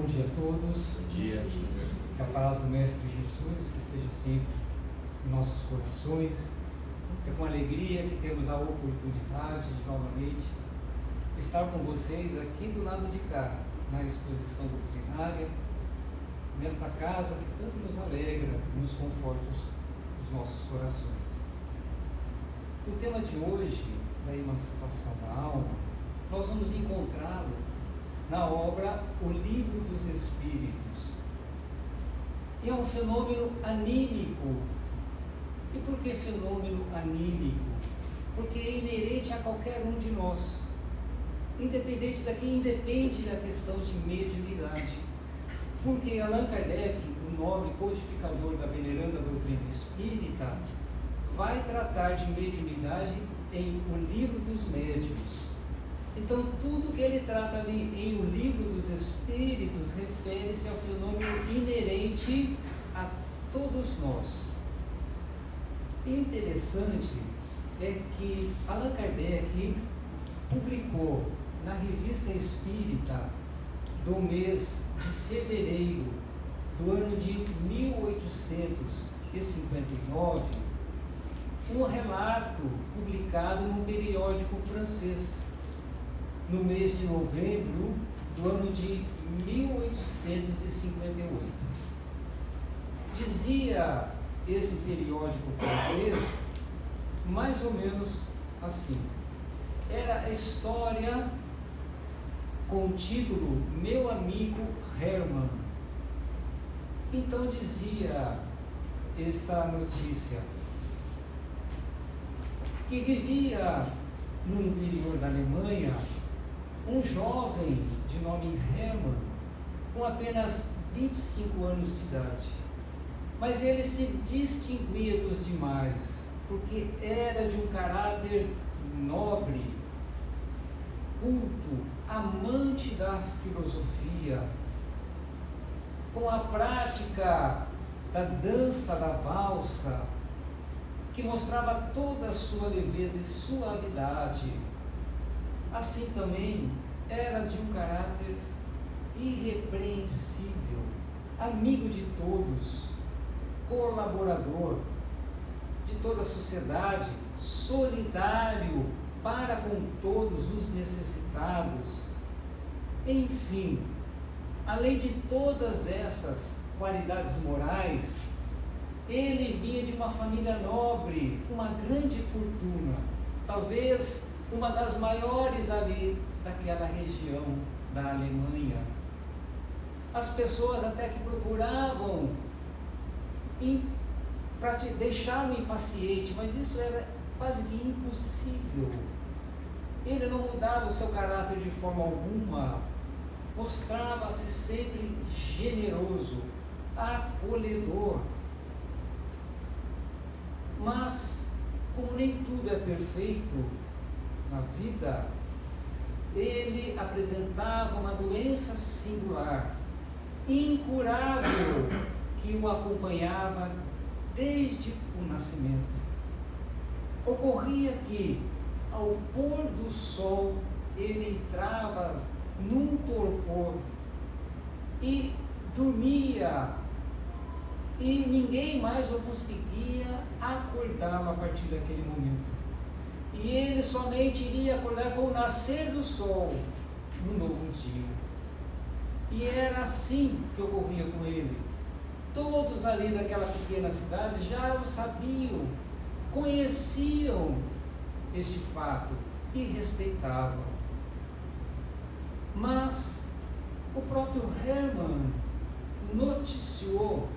Bom dia a todos. Bom dia. Que a paz do Mestre Jesus esteja sempre em nossos corações. É com alegria que temos a oportunidade de novamente estar com vocês aqui do lado de cá, na exposição doutrinária, nesta casa que tanto nos alegra, nos conforta os nossos corações. O tema de hoje, da emancipação da alma, nós vamos encontrá-lo na obra O Livro dos Espíritos. E é um fenômeno anímico. E por que fenômeno anímico? Porque é inerente a qualquer um de nós, independente independe da questão de mediunidade. Porque Allan Kardec, o nobre codificador da veneranda doutrina espírita, vai tratar de mediunidade em O Livro dos Médiuns. Então, tudo que ele trata ali em O Livro dos Espíritos refere-se ao fenômeno inerente a todos nós. E interessante é que Allan Kardec publicou na Revista Espírita do mês de fevereiro do ano de 1859 um relato publicado num periódico francês no mês de novembro do ano de 1858. Dizia esse periódico francês mais ou menos assim: era a história com o título Meu Amigo Hermann. Então dizia esta notícia que vivia no interior da Alemanha um jovem de nome Hermann, com apenas 25 anos de idade. Mas ele se distinguia dos demais, porque era de um caráter nobre, culto, amante da filosofia, com a prática da dança da valsa, que mostrava toda a sua leveza e suavidade. Assim também era de um caráter irrepreensível, amigo de todos, colaborador de toda a sociedade, solidário para com todos os necessitados. Enfim, além de todas essas qualidades morais, ele vinha de uma família nobre, com uma grande fortuna, talvez uma das maiores ali daquela região da Alemanha. As pessoas até que procuravam para te deixá-lo impaciente, mas isso era quase que impossível. Ele não mudava o seu caráter de forma alguma, mostrava-se sempre generoso, acolhedor. Mas, como nem tudo é perfeito na vida, ele apresentava uma doença singular, incurável, que o acompanhava desde o nascimento. Ocorria que, ao pôr do sol, ele entrava num torpor e dormia, e ninguém mais o conseguia acordá-lo a partir daquele momento. E ele somente iria acordar com o nascer do sol no novo dia. E era assim que ocorria com ele. Todos ali daquela pequena cidade já o sabiam, conheciam este fato e respeitavam. Mas o próprio Hermann noticiou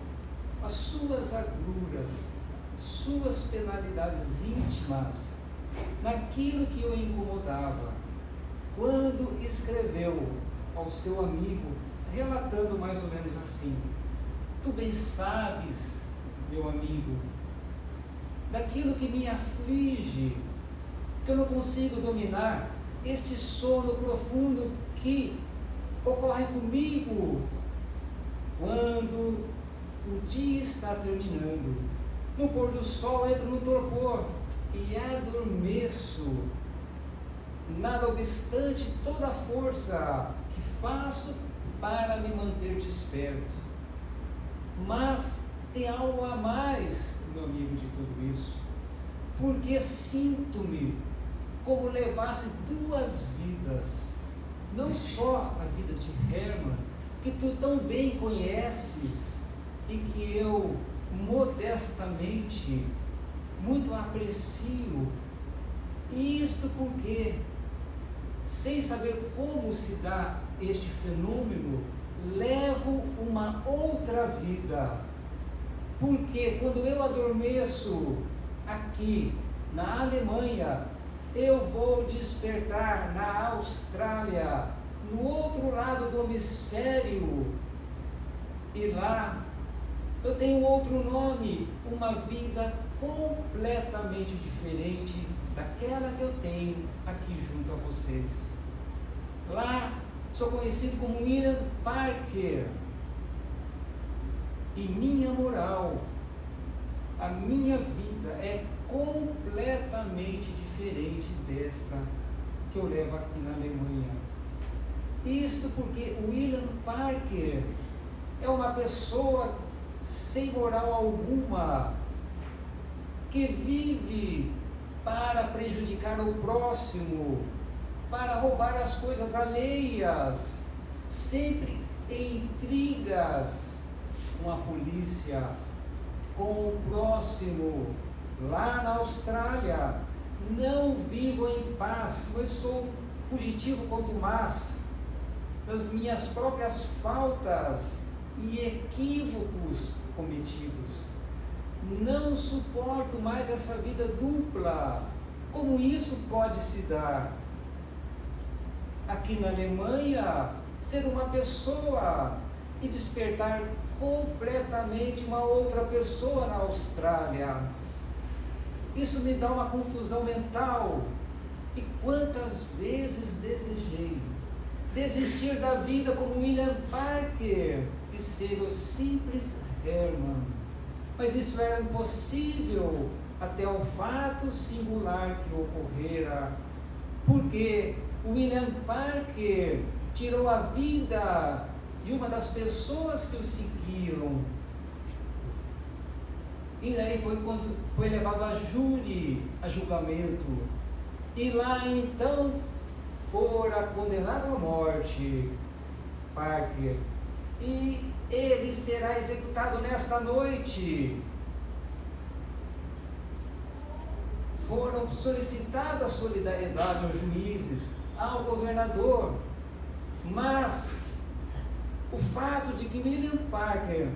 as suas agruras, suas penalidades íntimas, naquilo que o incomodava, quando escreveu ao seu amigo, relatando mais ou menos assim: tu bem sabes, meu amigo, daquilo que me aflige, que eu não consigo dominar, este sono profundo que ocorre comigo quando o dia está terminando. No pôr do sol entro no torpor e adormeço. Nada obstante toda a força que faço para me manter desperto. Mas tem algo a mais, meu amigo, de tudo isso, porque sinto-me como levasse duas vidas, não só a vida de Hermann, que tu tão bem conheces e que eu modestamente muito aprecio, e isto porque, sem saber como se dá este fenômeno, levo uma outra vida, porque quando eu adormeço aqui na Alemanha, eu vou despertar na Austrália, no outro lado do hemisfério, e lá eu tenho outro nome, uma vida completamente diferente daquela que eu tenho aqui junto a vocês. Lá sou conhecido como William Parker, e minha moral, a minha vida é completamente diferente desta que eu levo aqui na Alemanha. Isto porque o William Parker é uma pessoa sem moral alguma, que vive para prejudicar o próximo, para roubar as coisas alheias, sempre tem intrigas com a polícia, com o próximo. Lá na Austrália, não vivo em paz, eu sou fugitivo contumaz das minhas próprias faltas e equívocos cometidos. Não suporto mais essa vida dupla. Como isso pode se dar? Aqui na Alemanha, ser uma pessoa e despertar completamente uma outra pessoa na Austrália. Isso me dá uma confusão mental. E quantas vezes desejei desistir da vida como William Parker e ser o simples Hermann. Mas isso era impossível até o fato singular que ocorrera, porque William Parker tirou a vida de uma das pessoas que o seguiram. E daí foi quando foi levado a júri, a julgamento. E lá então fora condenado à morte Parker. E ele será executado nesta noite. Foram solicitadas solidariedade aos juízes, ao governador, mas o fato de que William Parker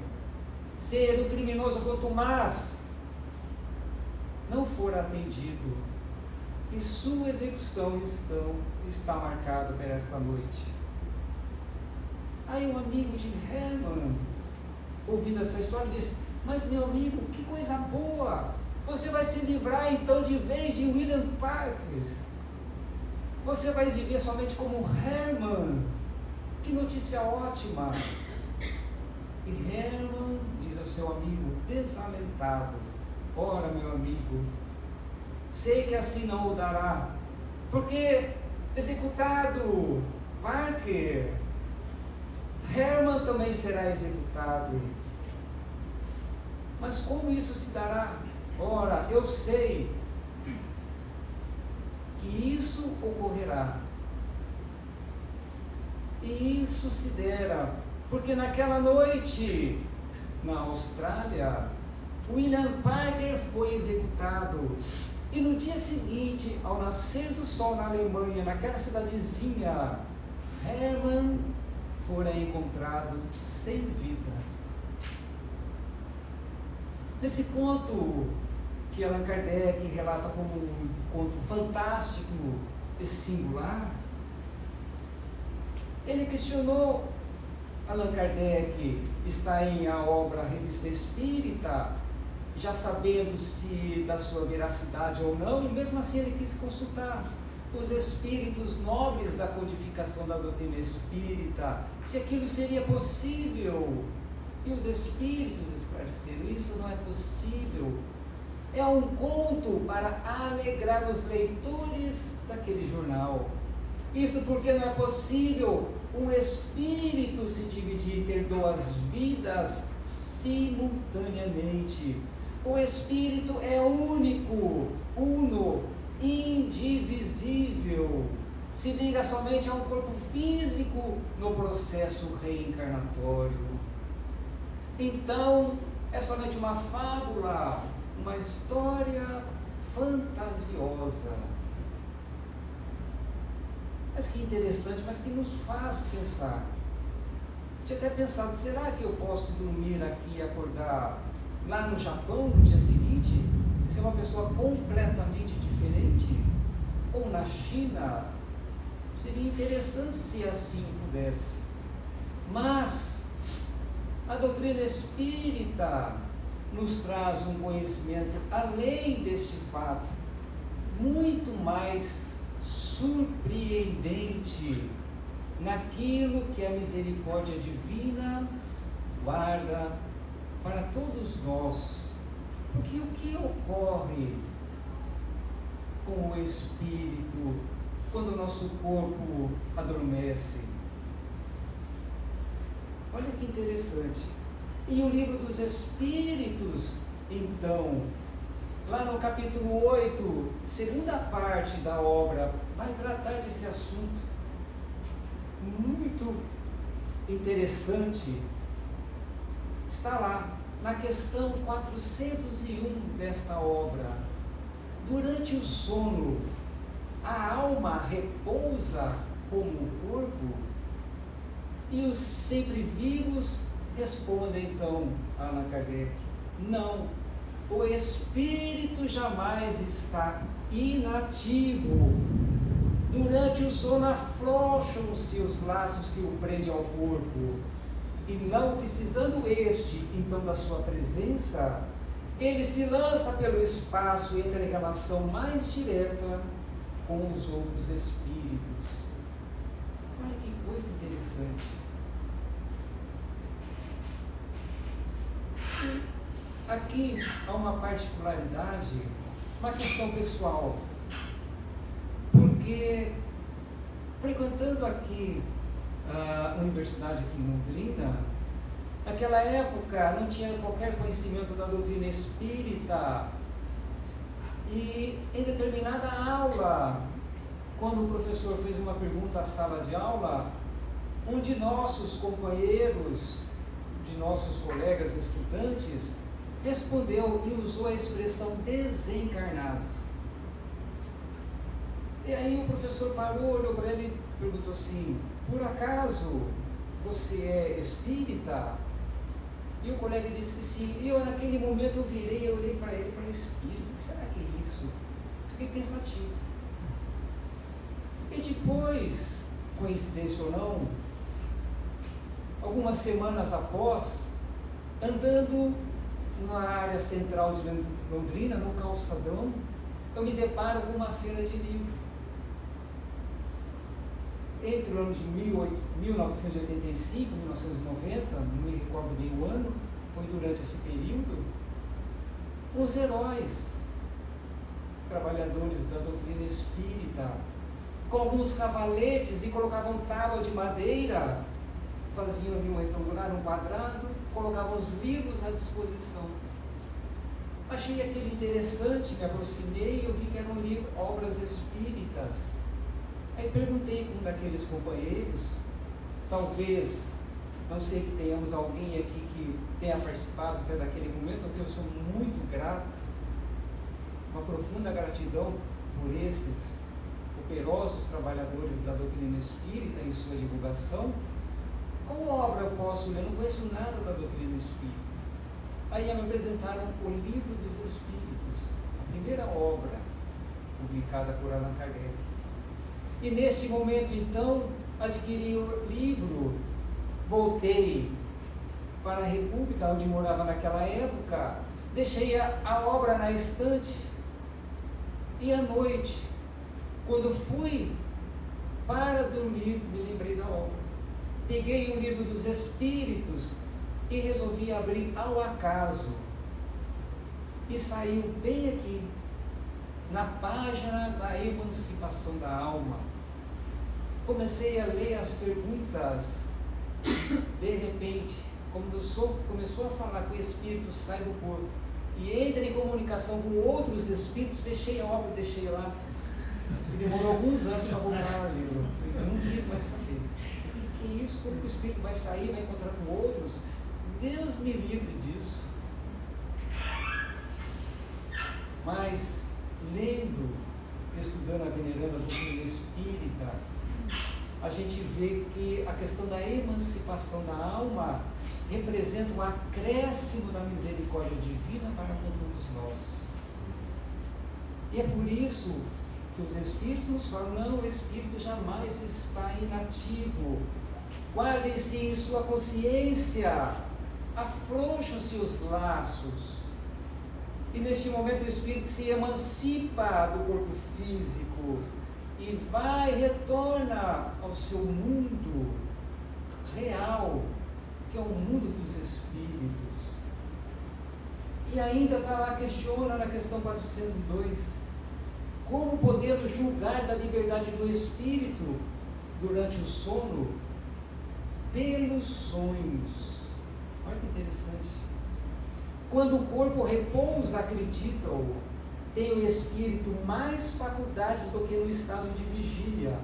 ser um criminoso contumaz não for atendido, e sua execução está marcada para esta noite. Aí um amigo de Hermann, ouvindo essa história, disse: mas meu amigo, que coisa boa, você vai se livrar então de vez de William Parker, você vai viver somente como Hermann. Que notícia ótima! E Hermann diz ao seu amigo, desalentado: ora, meu amigo, sei que assim não o dará, porque executado Parker, Hermann também será executado. Mas como isso se dará? Ora, eu sei que isso ocorrerá. E isso se dera, porque naquela noite, na Austrália, William Parker foi executado. E no dia seguinte, ao nascer do sol na Alemanha, naquela cidadezinha, Hermann fora encontrado sem vida. Nesse conto que Allan Kardec relata como um conto fantástico e singular, ele questionou, Allan Kardec está em a obra Revista Espírita, já sabendo se da sua veracidade ou não, e mesmo assim ele quis consultar os espíritos nobres da codificação da doutrina espírita, se aquilo seria possível. E os espíritos esclareceram: isso não é possível. É um conto para alegrar os leitores daquele jornal. Isso porque não é possível um espírito se dividir e ter duas vidas simultaneamente. O espírito é único, uno, indivisível. Se liga somente a um corpo físico no processo reencarnatório. Então, é somente uma fábula, uma história fantasiosa. Mas que interessante, mas que nos faz pensar. Tinha até pensado, será que eu posso dormir aqui e acordar lá no Japão no dia seguinte? E ser uma pessoa completamente diferente? Ou na China? Seria interessante se assim pudesse. Mas a doutrina espírita nos traz um conhecimento além deste fato, muito mais surpreendente naquilo que a misericórdia divina guarda para todos nós. Porque o que ocorre com o espírito quando o nosso corpo adormece? Olha que interessante. E o livro dos Espíritos, então, lá no capítulo 8, segunda parte da obra, vai tratar desse assunto. Muito interessante. Está lá, na questão 401 desta obra. Durante o sono, a alma repousa como o corpo? E os sempre vivos respondem então a Allan Kardec: não, o espírito jamais está inativo. Durante o sono afrouxam-se os laços que o prendem ao corpo, e não precisando este então da sua presença, ele se lança pelo espaço e entra em relação mais direta com os outros espíritos. Olha que coisa interessante. Aqui há uma particularidade, uma questão pessoal, porque frequentando aqui a universidade aqui em Londrina, naquela época não tinha qualquer conhecimento da doutrina espírita, e em determinada aula, quando o professor fez uma pergunta à sala de aula, um de nossos companheiros, de nossos colegas estudantes, respondeu e usou a expressão desencarnado. E aí o professor parou, olhou para ele e perguntou assim: por acaso você é espírita? E o colega disse que sim. E eu, naquele momento, eu virei, eu olhei para ele e falei: espírita, o que será que é isso? Fiquei pensativo. E depois, coincidência ou não, algumas semanas após, andando na área central de Londrina, no calçadão, eu me deparo com uma feira de livro. Entre o ano de 1985 e 1990, não me recordo bem o ano, foi durante esse período, os heróis, trabalhadores da doutrina espírita, com alguns cavaletes, e colocavam tábua de madeira, faziam ali um retangular, um quadrado, colocavam os livros à disposição. Achei aquilo interessante, me aproximei e eu vi que eram obras espíritas. Aí perguntei para um daqueles companheiros, talvez, não sei que tenhamos alguém aqui que tenha participado até daquele momento, porque eu sou muito grato, uma profunda gratidão por esses operosos trabalhadores da doutrina espírita em sua divulgação. Qual obra eu posso ler? Eu não conheço nada da doutrina espírita. Aí me apresentaram o Livro dos Espíritos, a primeira obra publicada por Allan Kardec. E neste momento, então, adquiri o livro, voltei para a República, onde morava naquela época, deixei a obra na estante, e à noite, quando fui para dormir, me lembrei da obra. Peguei o Livro dos Espíritos e resolvi abrir ao acaso, e saiu bem aqui, na página da emancipação da alma. comecei a ler as perguntas, de repente, começou a falar que o espírito sai do corpo e entra em comunicação com outros espíritos, fechei a obra, deixei lá. E demorou alguns anos para voltar a livro. Eu não quis mais saber. O que é isso? Como que o espírito vai sair, vai encontrar com outros? Deus me livre disso. Mas, lendo, estudando a veneranda doutrina espírita, a gente vê que a questão da emancipação da alma representa um acréscimo da misericórdia divina para com todos nós. E é por isso que os Espíritos nos falam, não, o Espírito jamais está inativo. Guardem-se em sua consciência, afrouxam-se os laços. E neste momento o Espírito se emancipa do corpo físico e retorna ao seu mundo real, que é o mundo dos Espíritos. E ainda está lá, questiona na questão 402, como podemos julgar da liberdade do Espírito durante o sono? Pelos sonhos. Olha que interessante. Quando o corpo repousa, acreditam, tem o espírito mais faculdades do que no estado de vigília.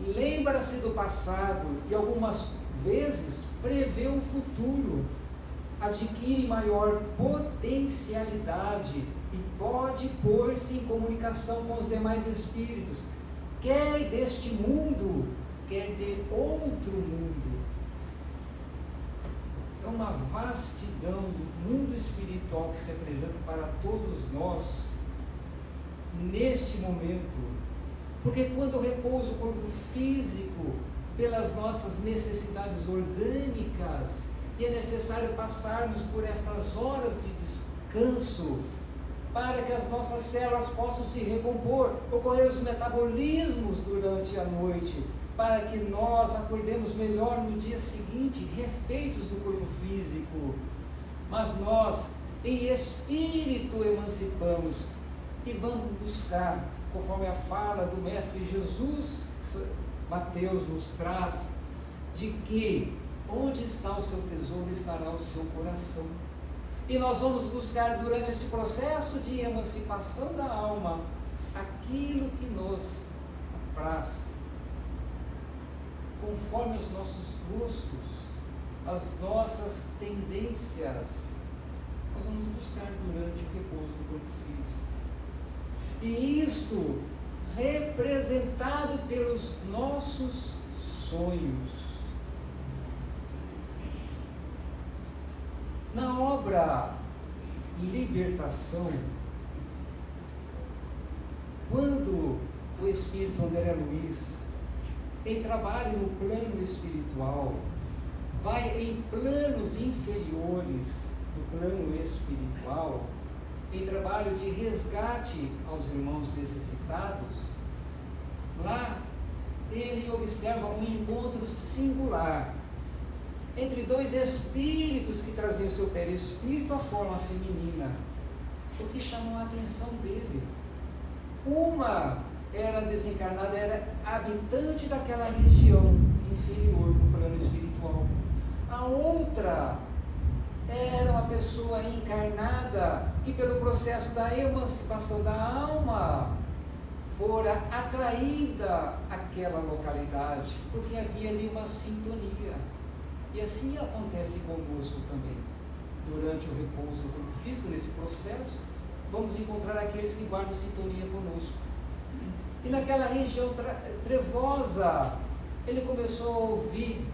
Lembra-se do passado e algumas vezes prevê o futuro. Adquire maior potencialidade e pode pôr-se em comunicação com os demais espíritos, quer deste mundo, quer de outro mundo. É uma vastidão do mundo espiritual que se apresenta para todos nós neste momento, porque quando repousa o corpo físico pelas nossas necessidades orgânicas, e é necessário passarmos por estas horas de descanso para que as nossas células possam se recompor, ocorrer os metabolismos durante a noite, para que nós acordemos melhor no dia seguinte, refeitos do corpo físico. Mas nós, em espírito, emancipamos e vamos buscar, conforme a fala do Mestre Jesus, Mateus nos traz, de que onde está o seu tesouro, estará o seu coração. E nós vamos buscar durante esse processo de emancipação da alma aquilo que nos apraz, conforme os nossos gostos, as nossas tendências. Nós vamos buscar durante o repouso do corpo físico. E isto representado pelos nossos sonhos. Na obra Libertação, quando o Espírito André Luiz, em trabalho no plano espiritual, vai em planos inferiores do plano espiritual, em trabalho de resgate aos irmãos necessitados, lá ele observa um encontro singular entre dois espíritos que traziam seu perispírito à forma feminina, o que chamou a atenção dele. Uma era desencarnada, era habitante daquela região inferior do plano espiritual. A outra era uma pessoa encarnada que, pelo processo da emancipação da alma, fora atraída àquela localidade, porque havia ali uma sintonia. E assim acontece conosco também. Durante o repouso do corpo físico, nesse processo, vamos encontrar aqueles que guardam sintonia conosco. E naquela região trevosa, ele começou a ouvir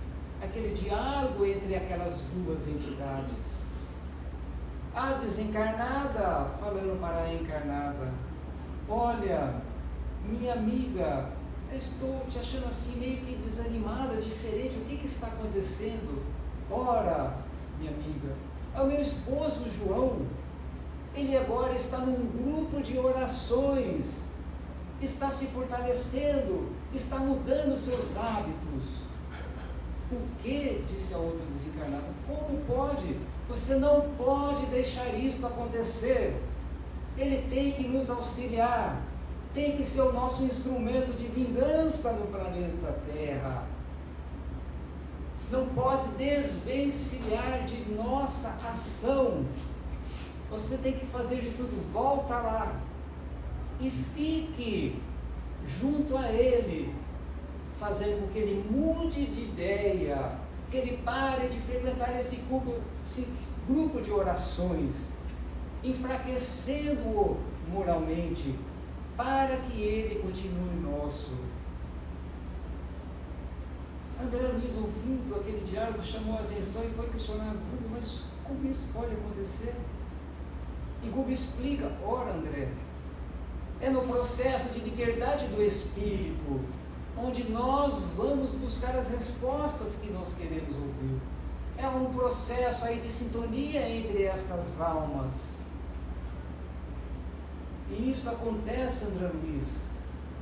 aquele diálogo entre aquelas duas entidades. A desencarnada falando para a encarnada: olha, minha amiga, estou te achando assim meio que desanimada, diferente, o que está acontecendo? Ora, minha amiga, é o meu esposo João, ele agora está num grupo de orações, está se fortalecendo, está mudando seus hábitos. O que? Disse a outra desencarnada. Como pode? Você não pode deixar isso acontecer. Ele tem que nos auxiliar. tem que ser o nosso instrumento de vingança no planeta Terra. Não pode desvencilhar de nossa ação. Você tem que fazer de tudo, volta lá e fique junto a Ele, fazendo com que Ele mude de ideia, que Ele pare de frequentar esse grupo de orações, enfraquecendo-o moralmente, para que Ele continue nosso. André Luiz, ouvindo aquele diálogo, chamou a atenção e foi questionar Gubi, mas como isso pode acontecer? E Gubi explica, ora André, é no processo de liberdade do Espírito, onde nós vamos buscar as respostas que nós queremos ouvir. É um processo aí de sintonia entre estas almas. E isso acontece, André Luiz,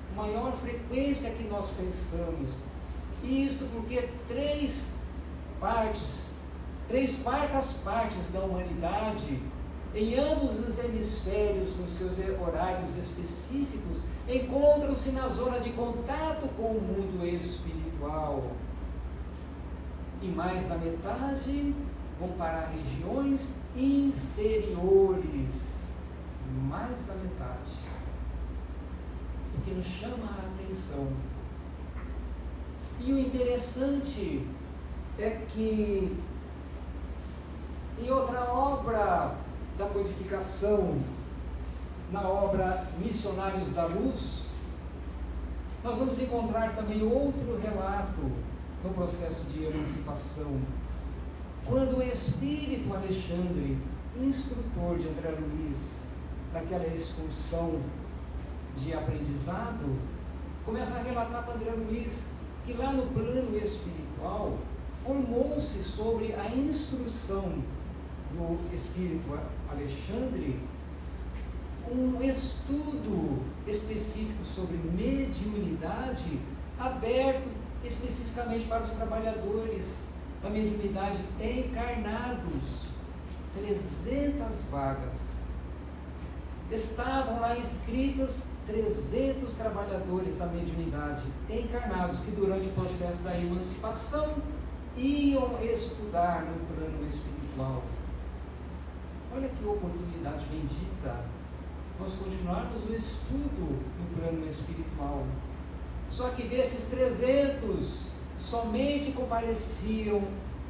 com maior frequência que nós pensamos. Isto porque 3/4 partes da humanidade, em ambos os hemisférios, nos seus horários específicos, encontram-se na zona de contato com o mundo espiritual. E mais da metade vão para regiões inferiores. Mais da metade. O que nos chama a atenção. E o interessante é que em outra obra da codificação, na obra Missionários da Luz, nós vamos encontrar também outro relato no processo de emancipação, quando o espírito Alexandre, instrutor de André Luiz, naquela excursão de aprendizado, começa a relatar para André Luiz que lá no plano espiritual formou-se sobre a instrução do espírito Alexandre um estudo específico sobre mediunidade, aberto especificamente para os trabalhadores da mediunidade encarnados. 300 vagas. Estavam lá inscritas 300 trabalhadores da mediunidade encarnados, que durante o processo da emancipação iam estudar no plano espiritual. Olha que oportunidade bendita, nós continuarmos o estudo no plano espiritual. Só que desses 300, somente compareciam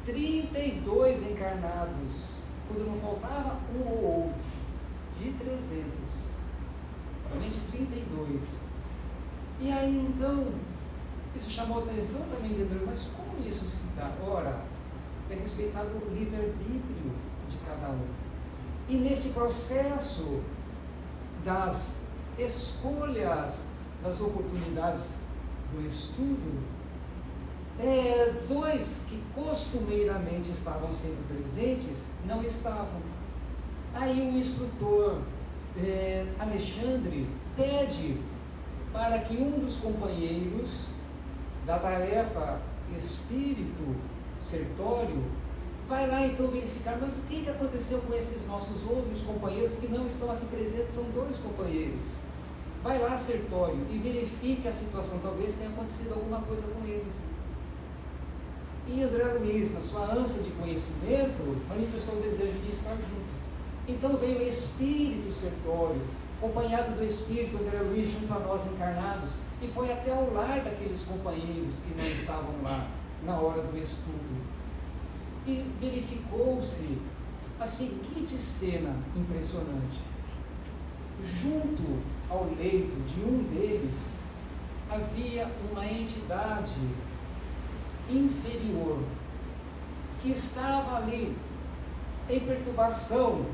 32 encarnados, quando não faltava um ou outro. De 300, somente 32. E aí então, isso chamou a atenção também de André, mas como isso se dá? Ora, é respeitado o livre-arbítrio de cada um. E nesse processo das escolhas, das oportunidades do estudo, dois que costumeiramente estavam sendo presentes, não estavam. Aí o instrutor Alexandre pede para que um dos companheiros da tarefa espírito sertório vai lá então verificar, mas o que aconteceu com esses nossos outros companheiros que não estão aqui presentes? São 2 companheiros. Vai lá, sertório, e verifique a situação, talvez tenha acontecido alguma coisa com eles. E André Luiz, na sua ânsia de conhecimento, manifestou o desejo de estar junto. Então veio o espírito sertório, acompanhado do espírito André Luiz junto a nós encarnados, e foi até ao lar daqueles companheiros que não estavam lá na hora do estudo. E verificou-se a seguinte cena impressionante. Junto ao leito de um deles havia uma entidade inferior que estava ali em perturbação,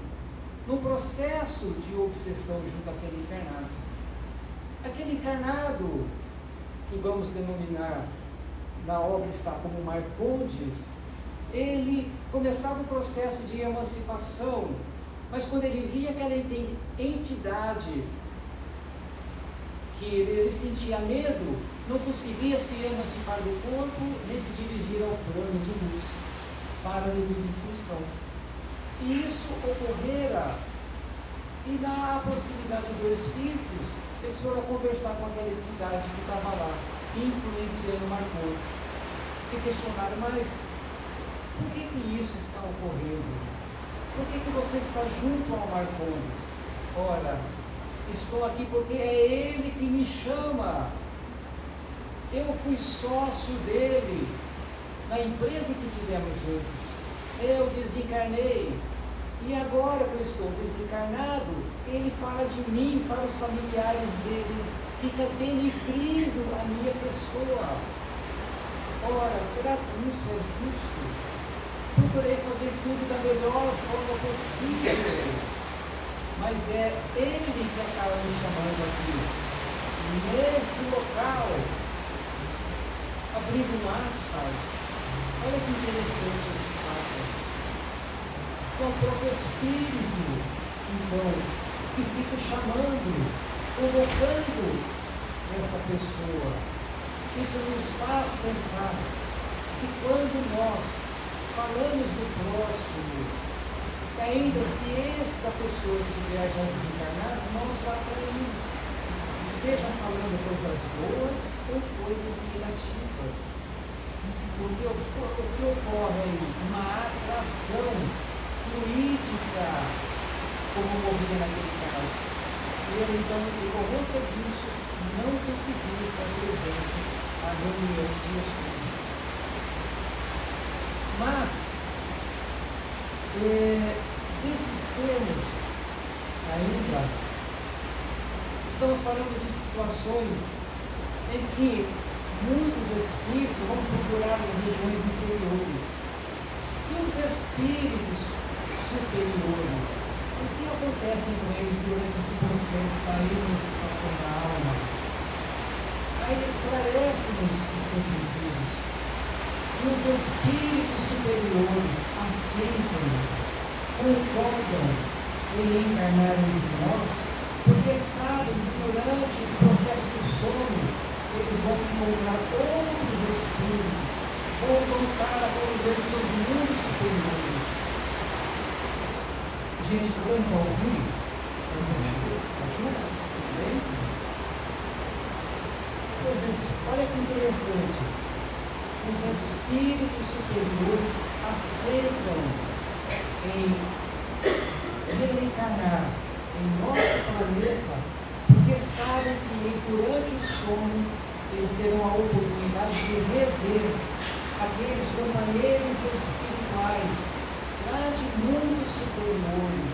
num processo de obsessão junto àquele encarnado. Aquele encarnado, que vamos denominar na obra está como Marcondes, ele começava o processo de emancipação, mas quando ele via aquela entidade que ele sentia medo, não conseguia se emancipar do corpo nem se dirigir ao plano de luz para a devida instrução. E isso ocorrera E na proximidade do Espírito, eles foram a conversar com aquela entidade que estava lá, influenciando Marcondes. E questionaram, mas por que isso está ocorrendo? Por que você está junto ao Marcondes? Ora, estou aqui porque é ele que me chama. Eu fui sócio dele na empresa que tivemos juntos. Eu desencarnei. E agora que eu estou desencarnado, ele fala de mim para os familiares dele, fica denigrindo a minha pessoa. Ora, será que isso é justo? Procurei fazer tudo da melhor forma possível, mas é ele que acaba me chamando aqui, neste local, abrindo aspas. Olha que interessante esse fato. É o próprio Espírito, então, que fica chamando, convocando esta pessoa. Isso nos faz pensar que quando nós falamos do próximo, ainda se esta pessoa estiver já desencarnada, nós o atraímos, seja falando coisas boas ou coisas negativas. Porque o que ocorre aí? Uma atração fluídica, como ocorria naquele caso. E ele, então, em decorrência disso, não conseguiu estar presente à reunião de estudo. Mas, desses termos, ainda, estamos falando de situações em que muitos espíritos vão procurar as regiões inferiores. E os espíritos superiores, o que acontece com eles durante esse processo da emancipação da alma? Aí esclarece-nos os sentidos. E os espíritos superiores aceitam, concordam em encarnar entre nós, porque sabem que durante o processo do sono eles vão encontrar outros espíritos, vão voltar a conviver com seus mundos superiores. Gente, está dando para ouvir? Ajuda? Tudo bem? Olha que interessante. Os espíritos superiores aceitam em reencarnar em nosso planeta, porque sabem que durante o sono eles terão a oportunidade de rever aqueles companheiros espirituais lá de mundos superiores,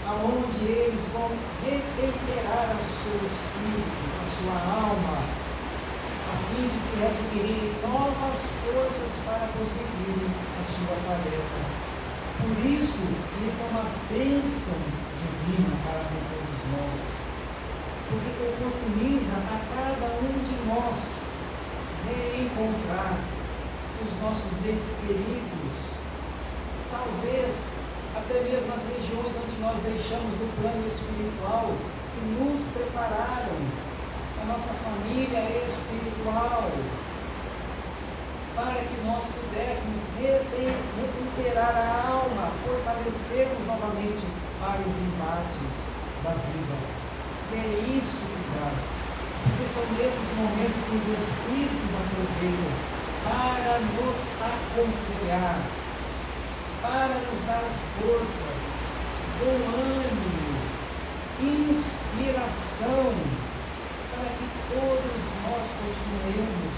aonde eles vão retemperar o seu espírito, a sua alma, a fim de adquirir novas forças para prosseguir a sua tarefa. Por isso, isso é uma bênção divina para todos nós, porque oportuniza a cada um de nós reencontrar os nossos entes queridos, talvez até mesmo as regiões onde nós deixamos do plano espiritual, que nos prepararam, a nossa família espiritual, para que nós pudéssemos recuperar a alma, fortalecermos novamente para os embates da vida. E é isso que dá, porque são nesses momentos que os Espíritos aproveitam para nos aconselhar, para nos dar forças, bom ânimo, inspiração, para que todos nós continuemos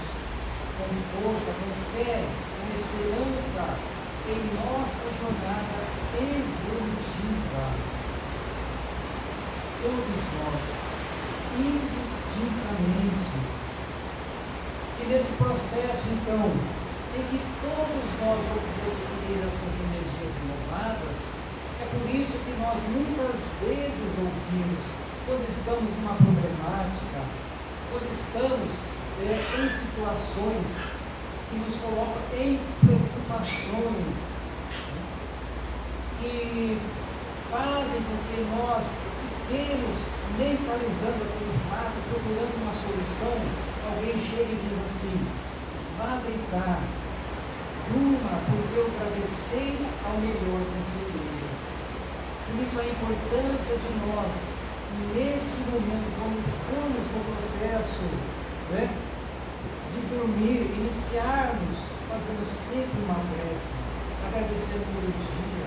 com força, com fé, com esperança em nossa jornada evolutiva. Todos nós, indistintamente. E nesse processo, então, em que todos nós vamos adquirir essas energias renovadas, é por isso que nós muitas vezes ouvimos, quando estamos numa problemática, quando estamos em situações que nos colocam em preocupações, que fazem com que nós fiquemos mentalizando aquele fato, procurando uma solução. Alguém chega e diz assim: vá deitar, durma, porque o travesseiro é o melhor conselheiro. Por isso a importância de nós, neste momento, quando formos no processo, né, de dormir, iniciarmos fazendo sempre uma prece, agradecendo pelo dia.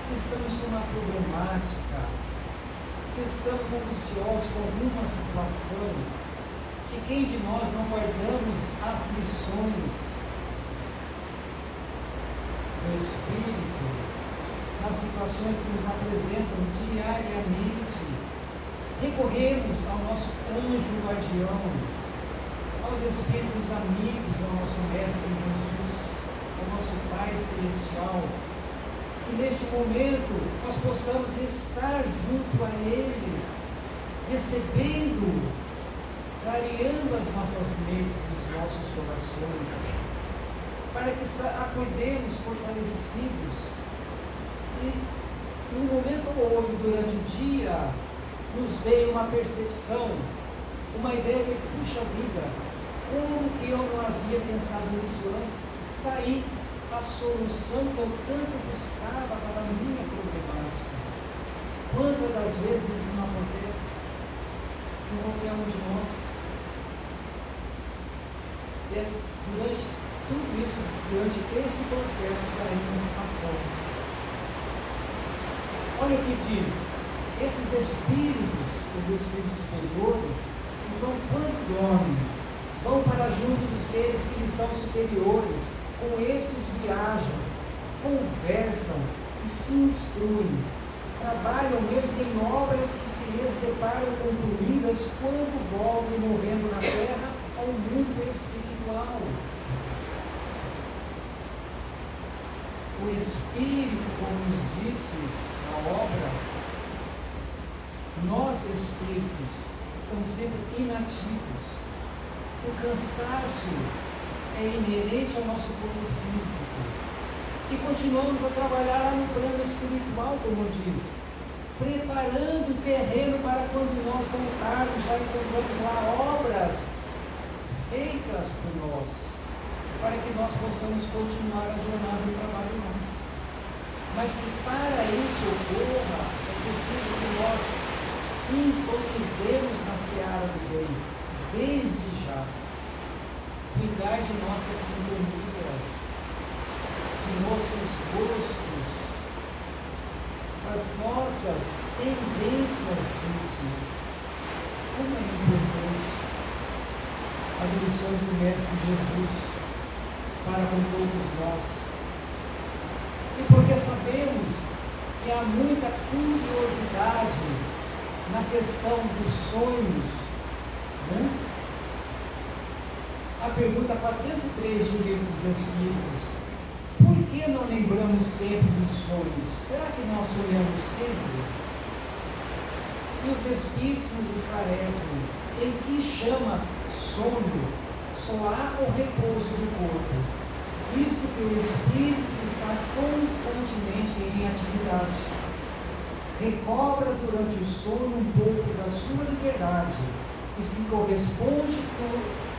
Se estamos com uma problemática, se estamos angustiosos com alguma situação, que quem de nós não guardamos aflições do Espírito nas situações que nos apresentam diariamente, recorremos ao nosso anjo guardião, aos Espíritos amigos, ao nosso Mestre Jesus, ao nosso Pai Celestial, que neste momento nós possamos estar junto a eles, recebendo, clareando as nossas mentes, os nossos corações, para que acordemos fortalecidos e, em um momento ou outro durante o dia, nos veio uma percepção, uma ideia de, puxa vida, como que eu não havia pensado nisso antes? Está aí a solução que eu tanto buscava para a minha problemática. Quantas das vezes isso não acontece com qualquer um de nós? E é durante tudo isso, durante esse processo da emancipação. Olha o que diz, esses espíritos, os espíritos superiores, então quando dormem, vão para junto dos seres que lhes são superiores, com estes viajam, conversam e se instruem, trabalham mesmo em obras que se lhes deparam concluídas quando voltam morrendo na terra ao mundo espiritual. O Espírito, como nos disse na obra, nós espíritos estamos sempre inativos. O cansaço é inerente ao nosso corpo físico. E continuamos a trabalhar lá no plano espiritual, como diz, preparando o terreno para quando nós voltarmos, já encontramos lá obras feitas por nós, para que nós possamos continuar a jornada do trabalho humano. Mas que para isso ocorra, é preciso que nós sintonizemos na seara do bem, desde já, cuidar de nossas sintonias, de nossos gostos, das nossas tendências íntimas. Como é importante as lições do Mestre Jesus para com todos nós. E porque sabemos que há muita curiosidade na questão dos sonhos, né? A pergunta 403 do Livro dos Espíritos: por que não lembramos sempre dos sonhos? Será que nós sonhamos sempre? E os Espíritos nos esclarecem: em que chamas sono, só há o repouso do corpo, visto que o Espírito está constantemente em atividade. Recobra durante o sono um pouco da sua liberdade e se corresponde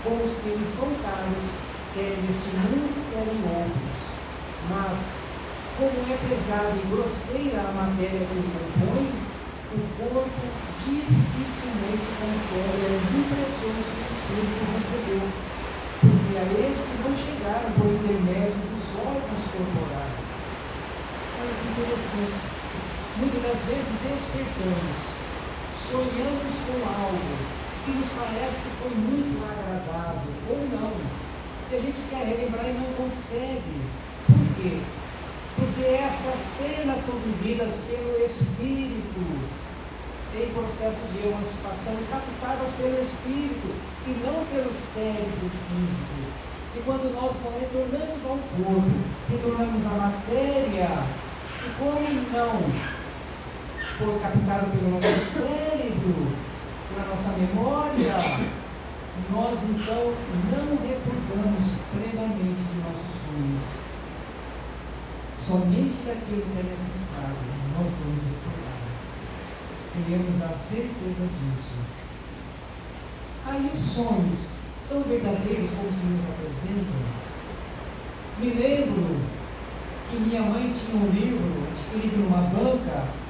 com os que lhes são caros, quer neste mundo, quer em outros. Mas, como é pesada e grosseira a matéria que ele compõe, o corpo dificilmente concebe as impressões que o Espírito recebeu, porque a este não chegaram por intermédio dos órgãos corporais. Olha que interessante. Muitas das vezes despertamos, sonhamos com algo que nos parece que foi muito agradável, ou não, que a gente quer relembrar e não consegue. Por quê? Porque estas cenas são vividas pelo Espírito, em processo de emancipação, e captadas pelo Espírito, e não pelo cérebro físico. E quando nós retornamos ao corpo, retornamos à matéria, e como não foi captado pelo nosso cérebro, pela nossa memória, nós então não recordamos plenamente de nossos sonhos. Somente daquilo que é necessário nós vamos recordar. Tenhamos a certeza disso. Aí os sonhos são verdadeiros como se nos apresentam? Me lembro que minha mãe tinha um livro adquirido numa banca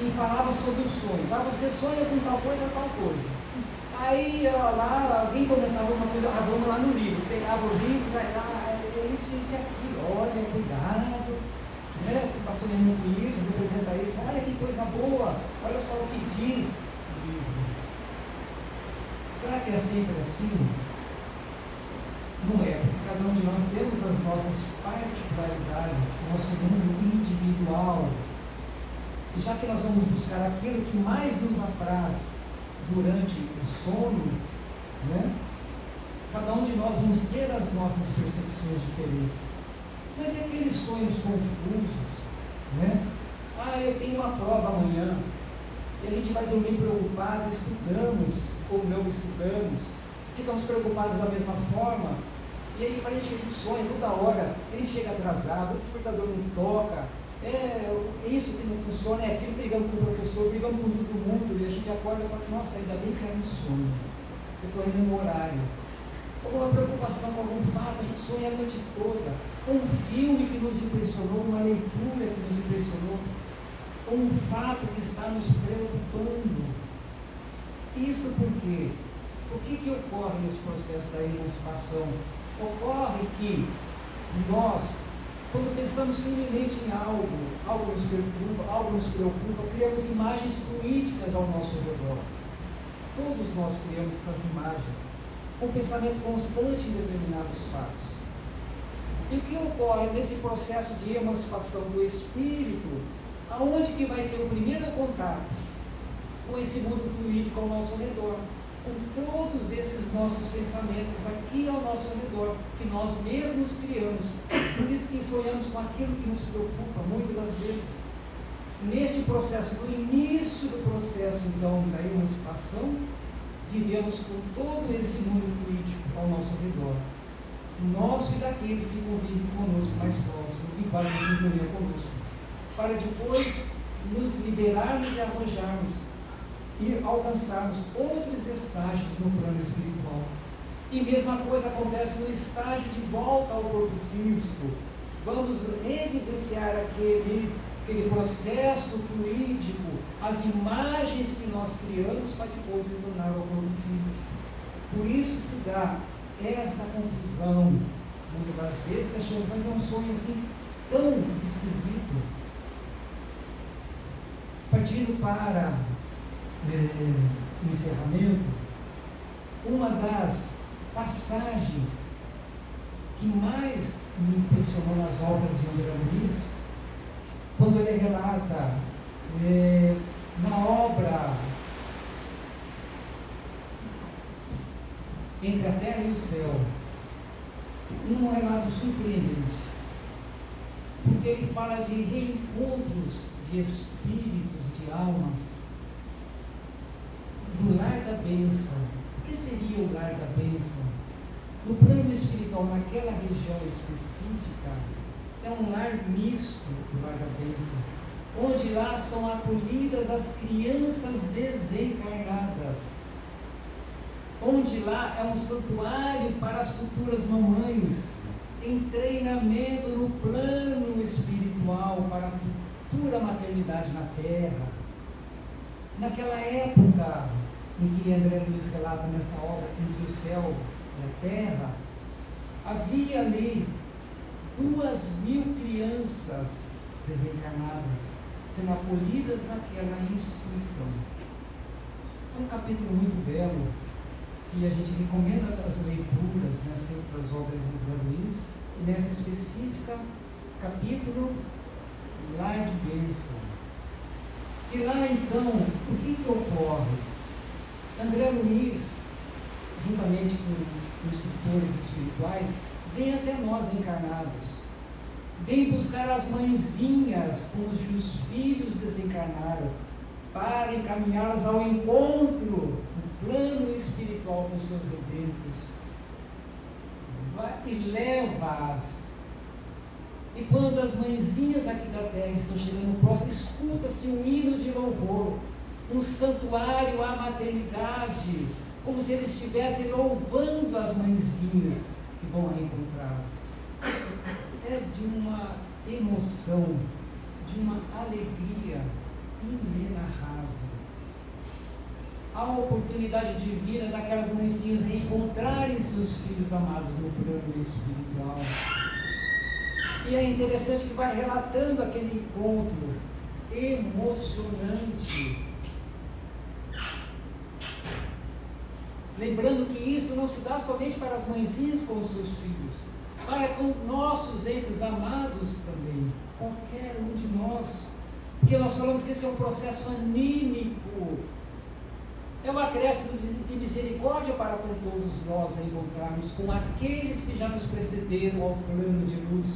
e falava sobre os sonhos. Você sonha com tal coisa, tal coisa. Aí lá, alguém comentava uma coisa, vamos lá no livro. Pegava o livro, já era isso e aquilo. Olha, cuidado. Né? Você está sonhando com isso, representa isso. Olha que coisa boa. Olha só o que diz o livro. Será que é sempre assim? Não é, porque cada um de nós temos as nossas particularidades, nosso mundo individual. E já que nós vamos buscar aquilo que mais nos apraz durante o sono, né? Cada um de nós vamos ter as nossas percepções diferentes. Mas e aqueles sonhos confusos, né? Eu tenho uma prova amanhã, e a gente vai dormir preocupado, estudamos ou não estudamos, ficamos preocupados da mesma forma, e aí parece que a gente sonha toda hora, a gente chega atrasado, o despertador não toca, isso que não funciona, é aquilo, brigando com o professor, brigando com todo mundo, e a gente acorda e fala, nossa, ainda bem que é um sonho, eu estou indo no horário. Alguma preocupação com algum fato, a gente sonha a noite toda, um filme que nos impressionou, uma leitura que nos impressionou, um fato que está nos preocupando. Isto por quê? O que ocorre nesse processo da emancipação? Ocorre que nós, quando pensamos firmemente em algo nos perturba, algo nos preocupa, criamos imagens fluídicas ao nosso redor. Todos nós criamos essas imagens, com pensamento constante em determinados fatos. E o que ocorre nesse processo de emancipação do espírito, aonde que vai ter o primeiro contato com esse mundo fluídico ao nosso redor, com todos esses nossos pensamentos aqui ao nosso redor, que nós mesmos criamos, por isso que sonhamos com aquilo que nos preocupa, muitas das vezes. Neste processo, no início do processo, então, da emancipação, vivemos com todo esse mundo fluídico ao nosso redor, nosso e daqueles que convivem conosco mais próximo e para nos sintonia conosco, para depois nos liberarmos e arrojarmos e alcançarmos outros estágios no plano espiritual. E mesma coisa acontece no estágio de volta ao corpo físico. Vamos revivenciar aquele processo fluídico, as imagens que nós criamos para depois retornar ao corpo físico. Por isso se dá esta confusão. Muitas das vezes achamos, mas é um sonho assim tão esquisito. Partindo para o encerramento, uma das passagens que mais me impressionou nas obras de André Luiz, quando ele relata na obra Entre a Terra e o Céu, um relato surpreendente, porque ele fala de reencontros de espíritos, de almas, do lar da bênção. O que seria o lar da bênção? No plano espiritual, naquela região específica, é um lar misto, o lar da bênção, onde lá são acolhidas as crianças desencarnadas, onde lá é um santuário para as futuras mamães, em treinamento no plano espiritual para a futura maternidade na Terra. Naquela época em que André Luiz relata nesta obra, Entre o Céu e a Terra, havia ali 2.000 crianças desencarnadas sendo acolhidas naquela instituição. É um capítulo muito belo que a gente recomenda as leituras, né, sempre das obras de André Luiz, e nessa específica capítulo, Lar de Bênção. E lá então, o que ocorre? André Luiz, juntamente com os instrutores espirituais, vem até nós encarnados, vem buscar as mãezinhas cujos filhos desencarnaram, para encaminhá-las ao encontro no plano espiritual com seus rebentos, e leva-as. E quando as mãezinhas aqui da terra estão chegando próximo, escuta-se um hino de louvor, um santuário à maternidade, como se eles estivessem louvando as mãezinhas que vão reencontrá-los. É de uma emoção, de uma alegria inenarrável. Há uma oportunidade divina daquelas mãezinhas reencontrarem seus filhos amados no plano espiritual. E é interessante que vai relatando aquele encontro emocionante. Lembrando que isso não se dá somente para as mãezinhas com os seus filhos, para com nossos entes amados também, qualquer um de nós. Porque nós falamos que esse é um processo anímico, é um acréscimo de misericórdia para com todos nós encontrarmos com aqueles que já nos precederam ao plano de luz.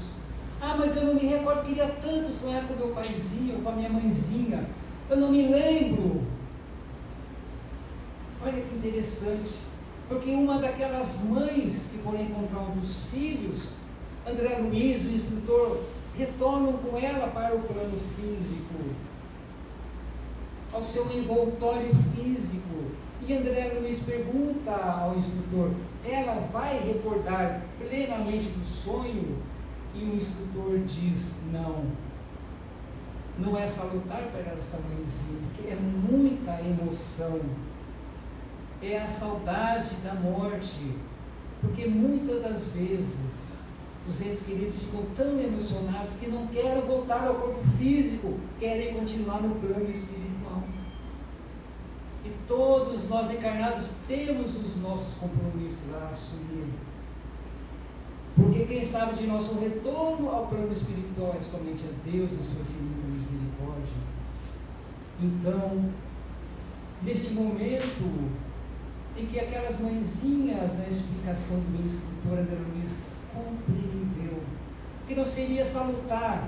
Ah, mas eu não me recordo, queria tanto sonhar com meu paizinho, com a minha mãezinha, eu não me lembro. Olha que interessante, porque uma daquelas mães que foram encontrar um dos filhos, André Luiz, o instrutor, retornam com ela para o plano físico, ao seu envoltório físico. E André Luiz pergunta ao instrutor, ela vai recordar plenamente do sonho? E o instrutor diz, não é salutar para essa mãezinha, porque é muita emoção, é a saudade da morte, porque muitas das vezes os entes queridos ficam tão emocionados que não querem voltar ao corpo físico, querem continuar no plano espiritual. E todos nós encarnados temos os nossos compromissos a assumir. Porque quem sabe de nosso retorno ao plano espiritual é somente a Deus e sua infinita misericórdia. Então, neste momento em que aquelas mãezinhas na explicação do meu instrutor André Luiz compreendeu que não seria salutar,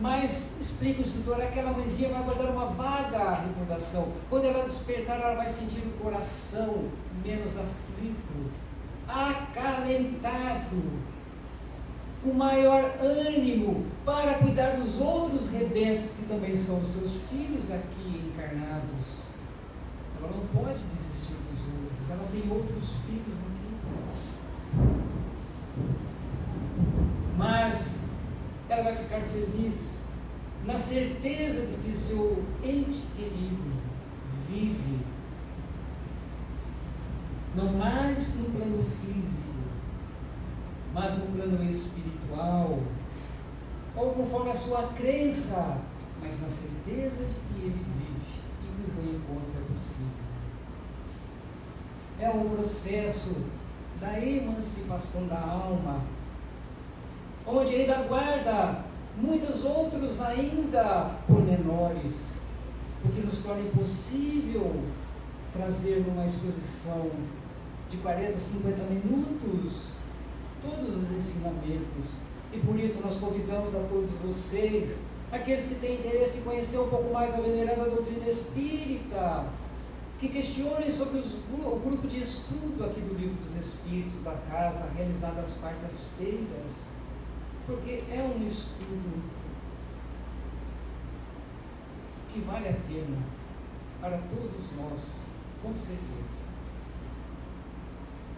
mas explica o instrutor, aquela mãezinha vai guardar uma vaga recordação. Quando ela despertar, ela vai sentir o coração menos aflito, acalentado, com maior ânimo para cuidar dos outros rebentos que também são os seus filhos aqui encarnados. Ela não pode desistir dos outros, ela tem outros filhos aqui. Mas ela vai ficar feliz na certeza de que seu ente querido vive, não mais no plano físico, mas no plano espiritual, ou conforme a sua crença, mas na certeza de que ele vive e que o reencontro é possível. É o processo da emancipação da alma, onde ainda guarda muitos outros ainda pormenores, o que nos torna impossível trazer numa exposição de 40, 50 minutos todos os ensinamentos. E por isso nós convidamos a todos vocês, aqueles que têm interesse em conhecer um pouco mais da veneranda doutrina espírita, que questionem sobre o grupo de estudo aqui do Livro dos Espíritos da casa, realizado às quartas-feiras, porque é um estudo que vale a pena para todos nós, com certeza.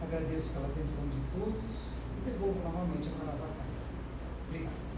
Agradeço pela atenção de todos e devolvo novamente a palavra à casa. Obrigado.